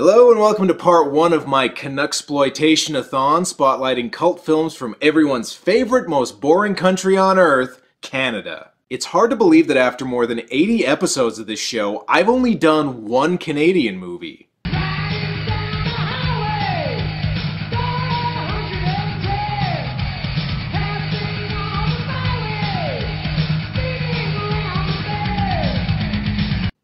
Hello and welcome to part 1 of my Canuxsploitation-A-Thon, spotlighting cult films from everyone's favorite, most boring country on earth, Canada. It's hard to believe that after more than 80 episodes of this show, I've only done one Canadian movie.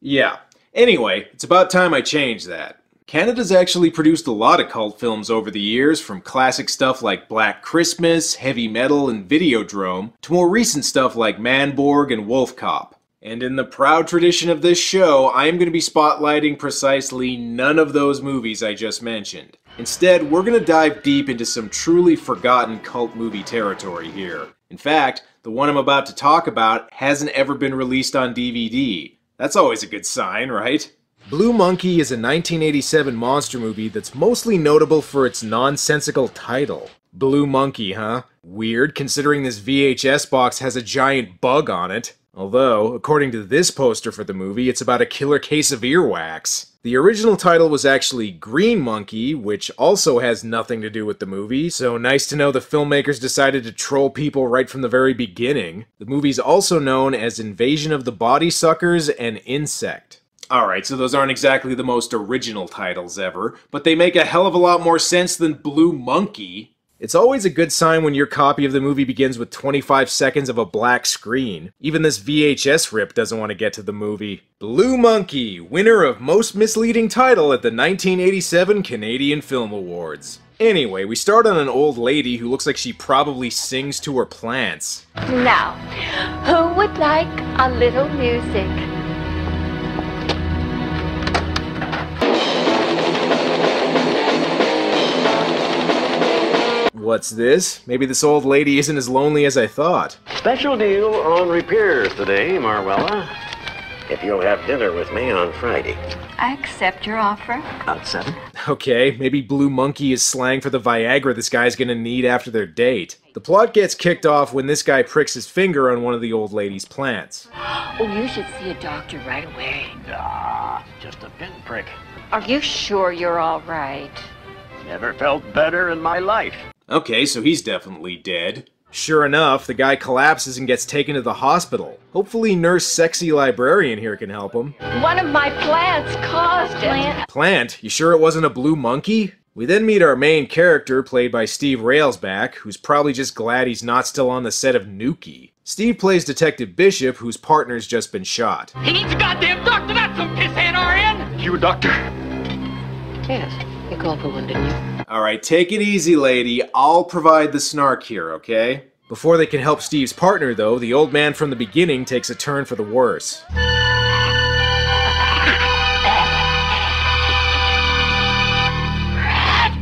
Yeah. Anyway, it's about time I changed that. Canada's actually produced a lot of cult films over the years, from classic stuff like Black Christmas, Heavy Metal, and Videodrome, to more recent stuff like Manborg and Wolf Cop. And in the proud tradition of this show, I am going to be spotlighting precisely none of those movies I just mentioned. Instead, we're going to dive deep into some truly forgotten cult movie territory here. In fact, the one I'm about to talk about hasn't ever been released on DVD. That's always a good sign, right? Blue Monkey is a 1987 monster movie that's mostly notable for its nonsensical title. Blue Monkey, huh? Weird, considering this VHS box has a giant bug on it. Although, according to this poster for the movie, it's about a killer case of earwax. The original title was actually Green Monkey, which also has nothing to do with the movie, so nice to know the filmmakers decided to troll people right from the very beginning. The movie's also known as Invasion of the Body Suckers and Insect. Alright, so those aren't exactly the most original titles ever, but they make a hell of a lot more sense than Blue Monkey. It's always a good sign when your copy of the movie begins with 25 seconds of a black screen. Even this VHS rip doesn't want to get to the movie. Blue Monkey, winner of Most Misleading Title at the 1987 Canadian Film Awards. Anyway, we start on an old lady who looks like she probably sings to her plants. Now, who would like a little music? What's this? Maybe this old lady isn't as lonely as I thought. Special deal on repairs today, Marwella. If you'll have dinner with me on Friday. I accept your offer. About 7. Okay, maybe Blue Monkey is slang for the Viagra this guy's gonna need after their date. The plot gets kicked off when this guy pricks his finger on one of the old lady's plants. Oh, you should see a doctor right away. Ah, just a pinprick. Are you sure you're all right? Never felt better in my life. Okay, so he's definitely dead. Sure enough, the guy collapses and gets taken to the hospital. Hopefully Nurse Sexy Librarian here can help him. One of my plants caused it. Plant? You sure it wasn't a blue monkey? We then meet our main character, played by Steve Railsback, who's probably just glad he's not still on the set of Nuki. Steve plays Detective Bishop, whose partner's just been shot. He needs a goddamn doctor, not some pissant RN! You a doctor? Yes, you called for one, didn't you? Alright, take it easy, lady. I'll provide the snark here, okay? Before they can help Steve's partner, though, the old man from the beginning takes a turn for the worse.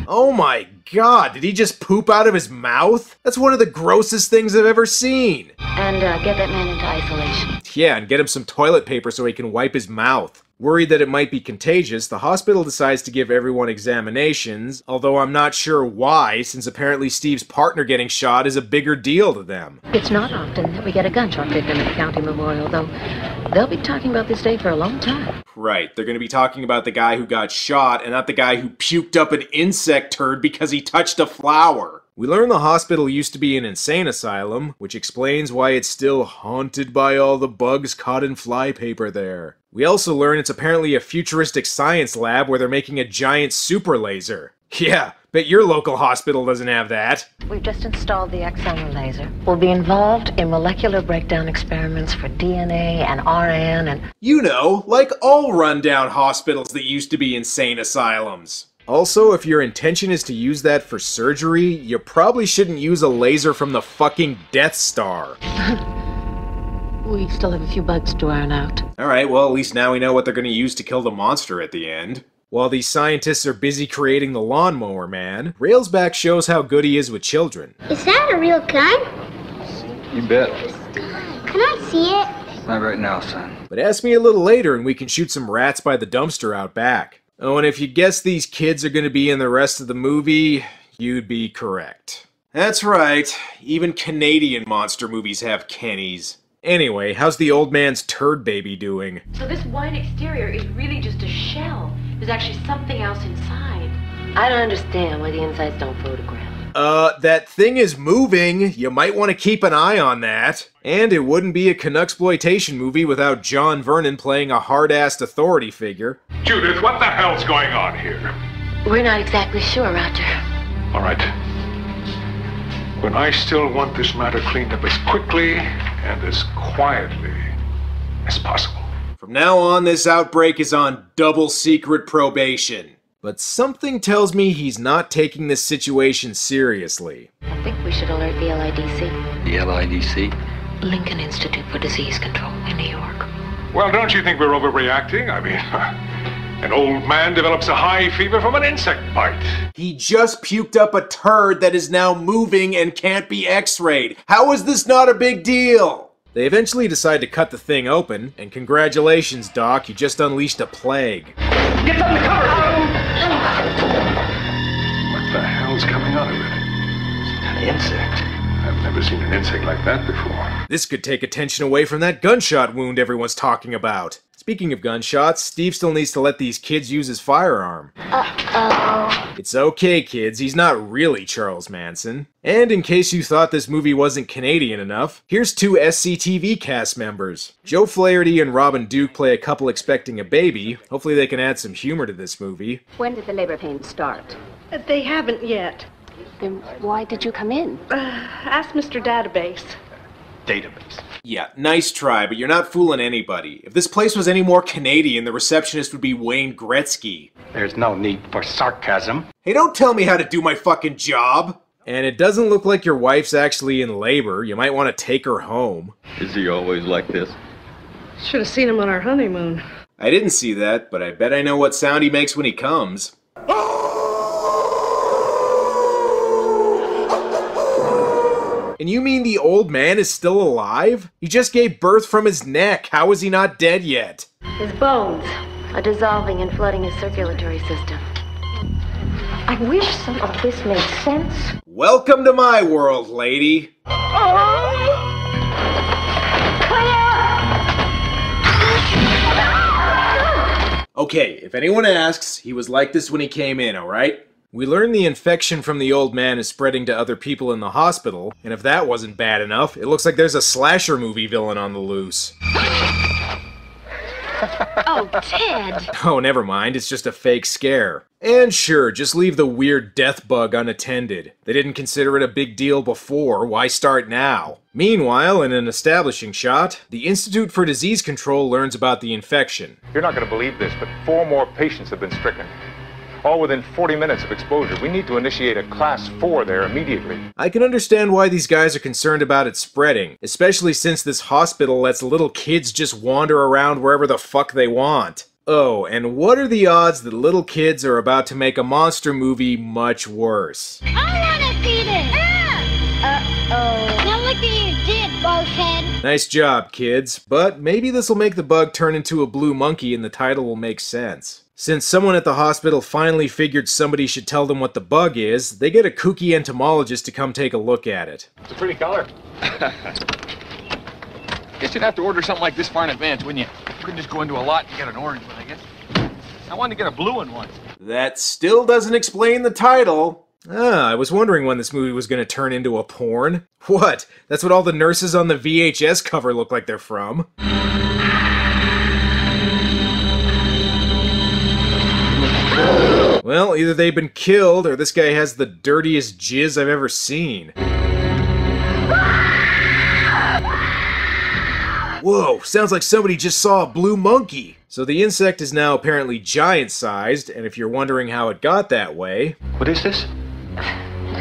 Oh my god, did he just poop out of his mouth? That's one of the grossest things I've ever seen! And get that man into isolation. Yeah, and get him some toilet paper so he can wipe his mouth. Worried that it might be contagious, the hospital decides to give everyone examinations, although I'm not sure why, since apparently Steve's partner getting shot is a bigger deal to them. It's not often that we get a gunshot victim at the county memorial, though. They'll be talking about this day for a long time. Right, they're going to be talking about the guy who got shot and not the guy who puked up an insect turd because he touched a flower. We learn the hospital used to be an insane asylum, which explains why it's still haunted by all the bugs caught in flypaper there. We also learn it's apparently a futuristic science lab where they're making a giant super laser. Yeah, bet your local hospital doesn't have that. We've just installed the XM laser. We'll be involved in molecular breakdown experiments for DNA and RN and... You know, like all rundown hospitals that used to be insane asylums. Also, if your intention is to use that for surgery, you probably shouldn't use a laser from the fucking Death Star. We still have a few bugs to iron out. Alright, well at least now we know what they're gonna use to kill the monster at the end. While these scientists are busy creating the lawnmower man, Railsback shows how good he is with children. Is that a real gun? You bet. Can I see it? Not right now, son. But ask me a little later and we can shoot some rats by the dumpster out back. Oh, and if you guess these kids are gonna be in the rest of the movie, you'd be correct. That's right, even Canadian monster movies have Kennys. Anyway, how's the old man's turd baby doing? So this wine exterior is really just a shell. There's actually something else inside. I don't understand why the insides don't photograph. That thing is moving. You might want to keep an eye on that. And it wouldn't be a Canuxsploitation movie without John Vernon playing a hard-assed authority figure. Judith, what the hell's going on here? We're not exactly sure, Roger. All right. When I still want this matter cleaned up as quickly and as quietly as possible. From now on, this outbreak is on double secret probation. But something tells me he's not taking this situation seriously. I think we should alert the LIDC. The LIDC? Lincoln Institute for Disease Control in New York. Well, don't you think we're overreacting? I mean, an old man develops a high fever from an insect bite. He just puked up a turd that is now moving and can't be x-rayed. How is this not a big deal? They eventually decide to cut the thing open, and congratulations, Doc, you just unleashed a plague. Get something to cover! What the hell's coming out of it? An insect. I've never seen an insect like that before. This could take attention away from that gunshot wound everyone's talking about. Speaking of gunshots, Steve still needs to let these kids use his firearm. Uh-oh. It's okay, kids, he's not really Charles Manson. And in case you thought this movie wasn't Canadian enough, here's two SCTV cast members. Joe Flaherty and Robin Duke play a couple expecting a baby. Hopefully they can add some humor to this movie. When did the labor pains start? They haven't yet. Then why did you come in? Ask Mr. Database. Database. Yeah, nice try, but you're not fooling anybody. If this place was any more Canadian, the receptionist would be Wayne Gretzky. There's no need for sarcasm. Hey, don't tell me how to do my fucking job! And it doesn't look like your wife's actually in labor. You might want to take her home. Is he always like this? Should have seen him on our honeymoon. I didn't see that, but I bet I know what sound he makes when he comes. And you mean the old man is still alive? He just gave birth from his neck. How is he not dead yet? His bones are dissolving and flooding his circulatory system. I wish some of this made sense. Welcome to my world, lady. Okay, if anyone asks, he was like this when he came in, alright? We learn the infection from the old man is spreading to other people in the hospital, and if that wasn't bad enough, it looks like there's a slasher movie villain on the loose. Oh, Ted! Oh, never mind, it's just a fake scare. And sure, just leave the weird death bug unattended. They didn't consider it a big deal before, why start now? Meanwhile, in an establishing shot, the Institute for Disease Control learns about the infection. You're not going to believe this, but 4 more patients have been stricken. All within 40 minutes of exposure. We need to initiate a class 4 there immediately. I can understand why these guys are concerned about it spreading, especially since this hospital lets little kids just wander around wherever the fuck they want. Oh, and what are the odds that little kids are about to make a monster movie much worse? I want to see this. Uh-oh. Now look at you did, Buzzhead. Nice job, kids. But maybe this will make the bug turn into a blue monkey and the title will make sense. Since someone at the hospital finally figured somebody should tell them what the bug is, they get a kooky entomologist to come take a look at it. It's a pretty color. Guess you'd have to order something like this far in advance, wouldn't you? You couldn't just go into a lot and get an orange one, I guess. I wanted to get a blue one once. That still doesn't explain the title. I was wondering when this movie was going to turn into a porn. What? That's what all the nurses on the VHS cover look like they're from. Well, either they've been killed, or this guy has the dirtiest jizz I've ever seen. Whoa, sounds like somebody just saw a blue monkey. So the insect is now apparently giant-sized, and if you're wondering how it got that way... What is this?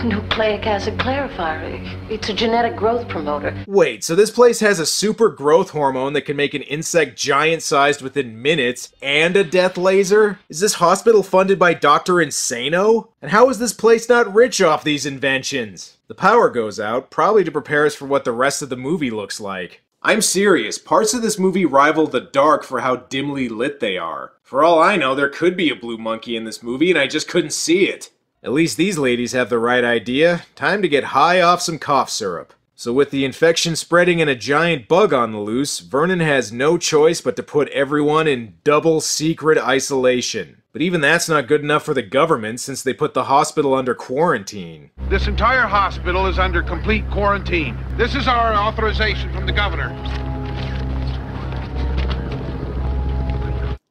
Nucleic acid clarifier. It's a genetic growth promoter. Wait, so this place has a super growth hormone that can make an insect giant-sized within minutes, and a death laser? Is this hospital funded by Dr. Insano? And how is this place not rich off these inventions? The power goes out, probably to prepare us for what the rest of the movie looks like. I'm serious, parts of this movie rival The Dark for how dimly lit they are. For all I know, there could be a blue monkey in this movie and I just couldn't see it. At least these ladies have the right idea. Time to get high off some cough syrup. So with the infection spreading and a giant bug on the loose, Vernon has no choice but to put everyone in double secret isolation. But even that's not good enough for the government since they put the hospital under quarantine. This entire hospital is under complete quarantine. This is our authorization from the governor.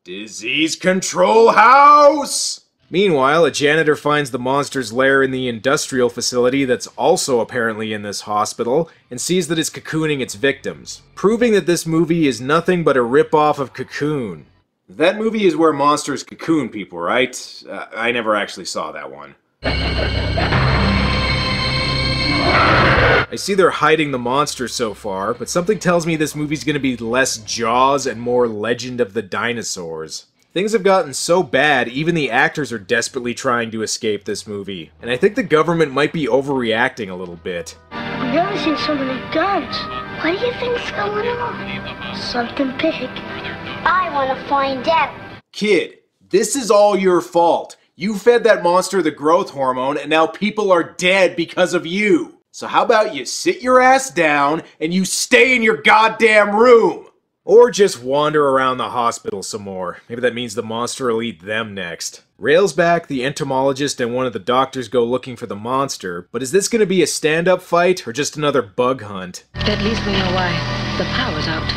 Disease Control House! Meanwhile, a janitor finds the monster's lair in the industrial facility that's also apparently in this hospital, and sees that it's cocooning its victims, proving that this movie is nothing but a rip-off of Cocoon. That movie is where monsters cocoon people, right? I never actually saw that one. I see they're hiding the monster so far, but something tells me this movie's gonna be less Jaws and more Legend of the Dinosaurs. Things have gotten so bad, even the actors are desperately trying to escape this movie. And I think the government might be overreacting a little bit. I've never seen so many guns. What do you think's going on? Something big. I want to find out. Kid, this is all your fault. You fed that monster the growth hormone, and now people are dead because of you. So how about you sit your ass down, and you stay in your goddamn room? Or just wander around the hospital some more. Maybe that means the monster will eat them next. Railsback, the entomologist, and one of the doctors go looking for the monster, but is this going to be a stand-up fight, or just another bug hunt? At least we know why. The power's out.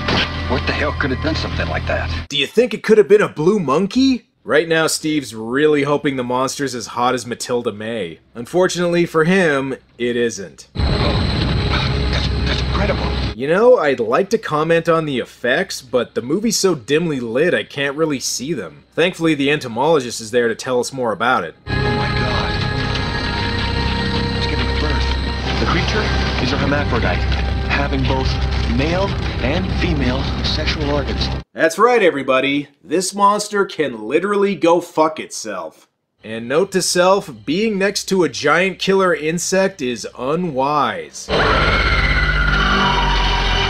What the hell could have done something like that? Do you think it could have been a blue monkey? Right now, Steve's really hoping the monster's as hot as Matilda May. Unfortunately for him, it isn't. That's incredible. You know, I'd like to comment on the effects, but the movie's so dimly lit I can't really see them. Thankfully, the entomologist is there to tell us more about it. Oh my god. It's giving birth. The creature is a hermaphrodite, having both male and female sexual organs. That's right, everybody. This monster can literally go fuck itself. And note to self, being next to a giant killer insect is unwise.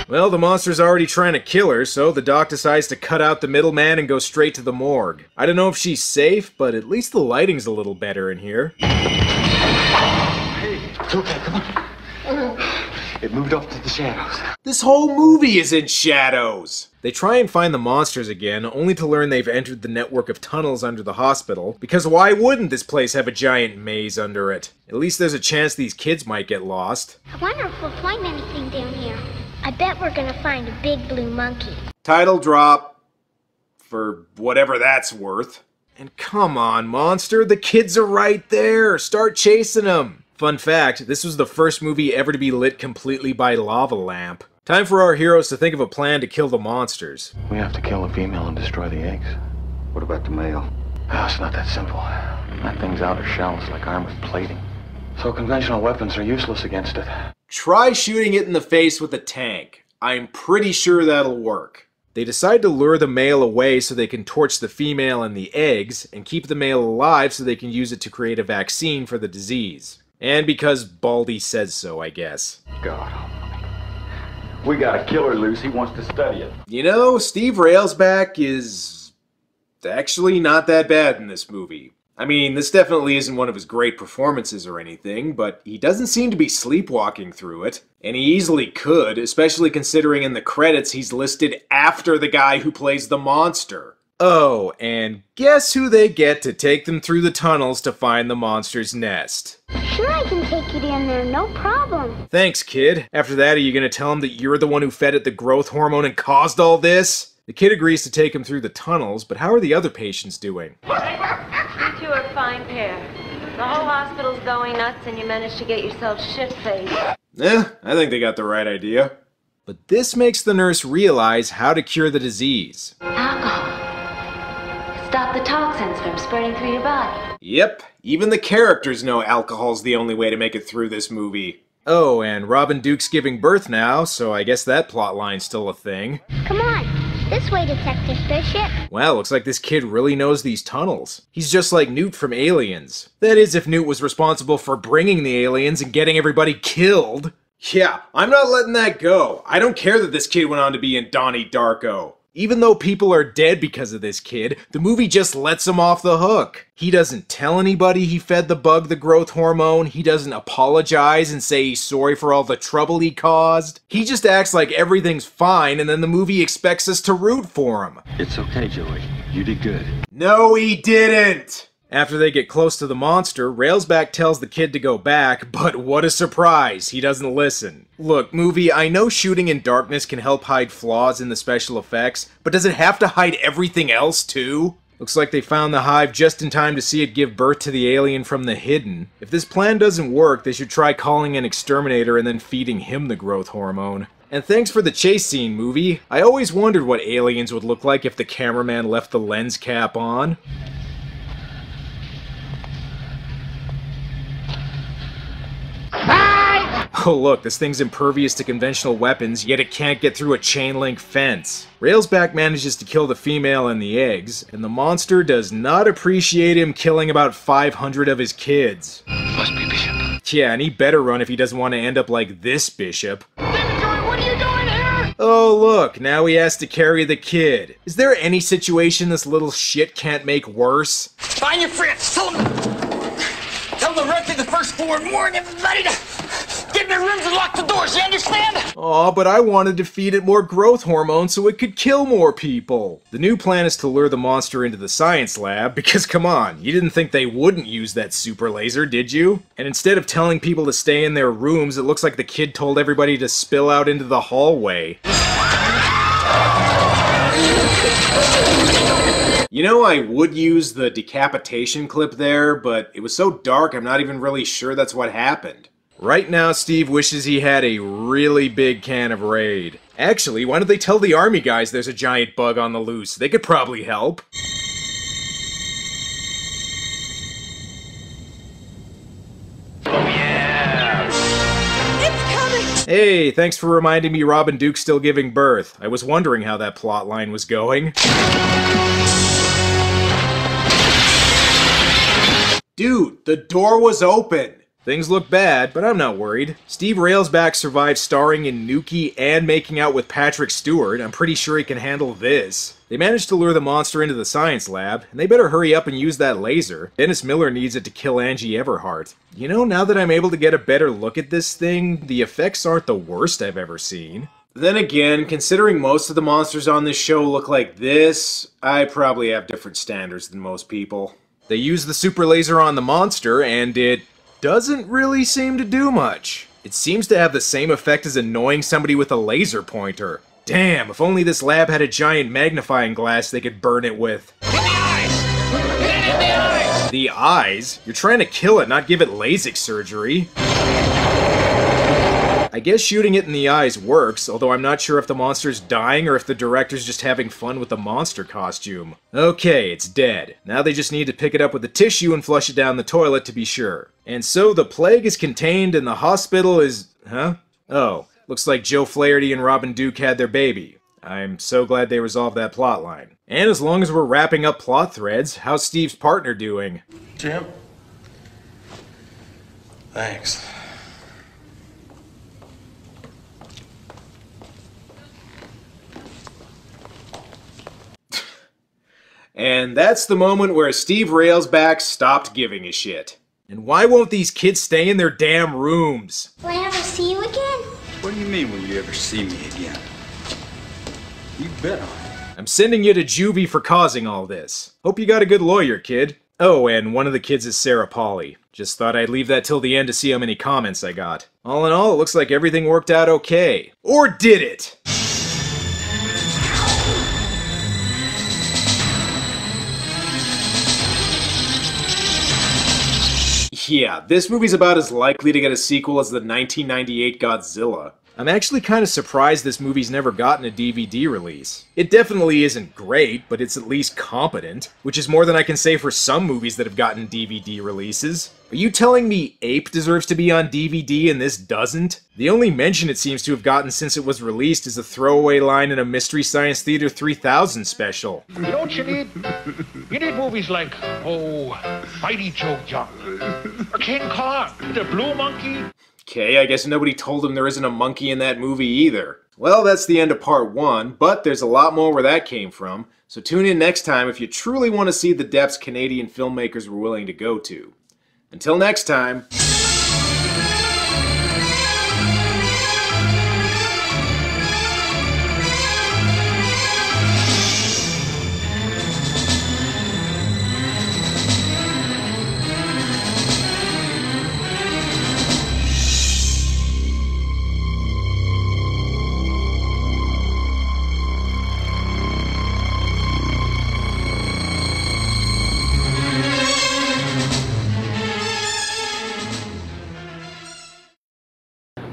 Well, the monster's already trying to kill her, so the doc decides to cut out the middleman and go straight to the morgue. I don't know if she's safe, but at least the lighting's a little better in here. Hey, it's okay, come on. It moved off to the shadows. This whole movie is in shadows! They try and find the monsters again, only to learn they've entered the network of tunnels under the hospital, because why wouldn't this place have a giant maze under it? At least there's a chance these kids might get lost. I wonder if we'll find anything down here. I bet we're gonna find a big blue monkey. Title drop. For whatever that's worth. And come on, monster, the kids are right there! Start chasing them! Fun fact, this was the first movie ever to be lit completely by lava lamp. Time for our heroes to think of a plan to kill the monsters. We have to kill the female and destroy the eggs. What about the male? Oh, it's not that simple. That thing's outer shell is like armored plating. So conventional weapons are useless against it. Try shooting it in the face with a tank. I'm pretty sure that'll work. They decide to lure the male away so they can torch the female and the eggs, and keep the male alive so they can use it to create a vaccine for the disease. And because Baldy says so, I guess. God almighty. We got a killer loose. He wants to study it. You know, Steve Railsback is actually not that bad in this movie. I mean, this definitely isn't one of his great performances or anything, but he doesn't seem to be sleepwalking through it. And he easily could, especially considering in the credits he's listed after the guy who plays the monster. Oh, and guess who they get to take them through the tunnels to find the monster's nest? Sure, I can take you down there, no problem. Thanks, kid. After that, are you gonna tell him that you're the one who fed it the growth hormone and caused all this? The kid agrees to take him through the tunnels, but how are the other patients doing? You two are a fine pair. The whole hospital's going nuts and you managed to get yourself shit-faced. I think they got the right idea. But this makes the nurse realize how to cure the disease. Alcohol. Stop the toxins from spreading through your body. Yep, even the characters know alcohol's the only way to make it through this movie. Oh, and Robin Duke's giving birth now, so I guess that plotline's still a thing. Come on. This way, Detective Bishop. Wow, looks like this kid really knows these tunnels. He's just like Newt from Aliens. That is, if Newt was responsible for bringing the aliens and getting everybody killed. Yeah, I'm not letting that go. I don't care that this kid went on to be in Donnie Darko. Even though people are dead because of this kid, the movie just lets him off the hook. He doesn't tell anybody he fed the bug the growth hormone. He doesn't apologize and say he's sorry for all the trouble he caused. He just acts like everything's fine, and then the movie expects us to root for him. It's okay, Joey. You did good. No, he didn't! After they get close to the monster, Railsback tells the kid to go back, but what a surprise, he doesn't listen. Look, movie, I know shooting in darkness can help hide flaws in the special effects, but does it have to hide everything else too? Looks like they found the hive just in time to see it give birth to the alien from the hidden. If this plan doesn't work, they should try calling an exterminator and then feeding him the growth hormone. And thanks for the chase scene, movie. I always wondered what aliens would look like if the cameraman left the lens cap on. Oh look, this thing's impervious to conventional weapons, yet it can't get through a chain-link fence. Railsback manages to kill the female and the eggs, and the monster does not appreciate him killing about 500 of his kids. Must be Bishop. Yeah, and he better run if he doesn't want to end up like this Bishop. David, what are you doing here? Oh look, now he has to carry the kid. Is there any situation this little shit can't make worse? Find your friends, tell them to run through the first floor and warn everybody to get in their rooms and lock the doors, you understand? Aw, but I wanted to feed it more growth hormone so it could kill more people. The new plan is to lure the monster into the science lab, because come on, you didn't think they wouldn't use that super laser, did you? And instead of telling people to stay in their rooms, it looks like the kid told everybody to spill out into the hallway. You know, I would use the decapitation clip there, but it was so dark I'm not even really sure that's what happened. Right now, Steve wishes he had a really big can of Raid. Actually, why don't they tell the army guys there's a giant bug on the loose? They could probably help. Oh yeah! It's coming! Hey, thanks for reminding me Robin Duke's still giving birth. I was wondering how that plot line was going. Dude, the door was open! Things look bad, but I'm not worried. Steve Railsback survived starring in Nuki and making out with Patrick Stewart. I'm pretty sure he can handle this. They managed to lure the monster into the science lab, and they better hurry up and use that laser. Dennis Miller needs it to kill Angie Everhart. You know, now that I'm able to get a better look at this thing, the effects aren't the worst I've ever seen. Then again, considering most of the monsters on this show look like this, I probably have different standards than most people. They use the super laser on the monster, and it doesn't really seem to do much. It seems to have the same effect as annoying somebody with a laser pointer. Damn, if only this lab had a giant magnifying glass they could burn it with. In the eyes! Get it in the eyes! The eyes? You're trying to kill it, not give it LASIK surgery. I guess shooting it in the eyes works, although I'm not sure if the monster's dying or if the director's just having fun with the monster costume. Okay, it's dead. Now they just need to pick it up with a tissue and flush it down the toilet to be sure. And so the plague is contained and the hospital is... huh? Oh, looks like Joe Flaherty and Robin Duke had their baby. I'm so glad they resolved that plot line. And as long as we're wrapping up plot threads, how's Steve's partner doing? Jim? Thanks. And that's the moment where Steve Railsback stopped giving a shit. And why won't these kids stay in their damn rooms? Will I ever see you again? What do you mean, will you ever see me again? You bet on it. I'm sending you to juvie for causing all this. Hope you got a good lawyer, kid. Oh, and one of the kids is Sarah Polly. Just thought I'd leave that till the end to see how many comments I got. All in all, it looks like everything worked out okay. Or did it? Yeah, this movie's about as likely to get a sequel as the 1998 Godzilla. I'm actually kind of surprised this movie's never gotten a DVD release. It definitely isn't great, but it's at least competent, which is more than I can say for some movies that have gotten DVD releases. Are you telling me Ape deserves to be on DVD and this doesn't? The only mention it seems to have gotten since it was released is a throwaway line in a Mystery Science Theater 3000 special. You know what you need? You need movies like, Mighty Joe Young, or King Kong, The Blue Monkey. Okay, I guess nobody told him there isn't a monkey in that movie either. Well, that's the end of part 1, but there's a lot more where that came from, so tune in next time if you truly want to see the depths Canadian filmmakers were willing to go to. Until next time...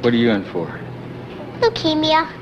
What are you in for? Leukemia.